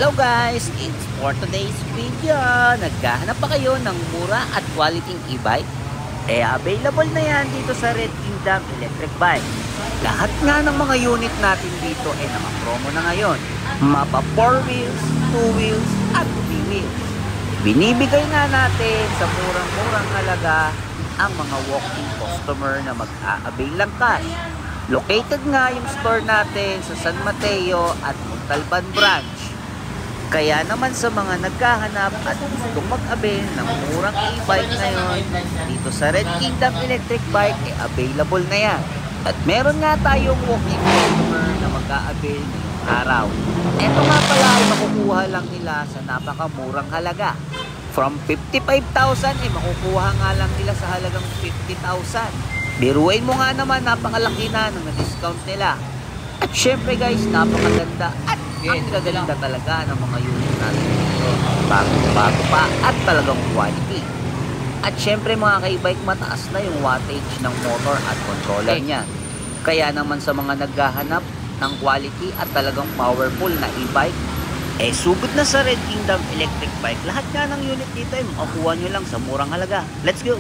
Hello guys! It's for today's video. Naghahanap pa kayo ng mura at quality e-bike? Available na yan dito sa Red Kingdom Electric Bike. Lahat nga ng mga unit natin dito naka-promo na ngayon. Mapa 4 wheels, 2 wheels at 3 wheels. Binibigay nga natin sa murang-murang halaga ang mga walk-in customer na mag-a-avail lang cash. Located nga yung store natin sa San Mateo at Montalban branch. Kaya naman sa mga naghahanap at gustong mag-avail ng murang e-bike ngayon, dito sa Red Kingdom Electric Bike, available na yan. At meron nga tayong walk-in customer na mag-a-avail ngayong araw. Ito nga pala ay makukuha lang nila sa napakamurang halaga. From 55,000 makukuha nga lang nila sa halagang 50,000. Biruin mo nga naman, napakalaki na ng discount nila. At syempre guys, napakaganda at ang gaganda talaga ng mga unit natin dito. Bago pa at talagang quality. At syempre mga ka-e-bike, mataas na yung wattage ng motor at controller niya. Kaya naman sa mga naghahanap ng quality at talagang powerful na e-bike, sugod na sa Red Kingdom Electric Bike. Lahat nga ng unit dito makukuha nyo lang sa murang halaga. Let's go!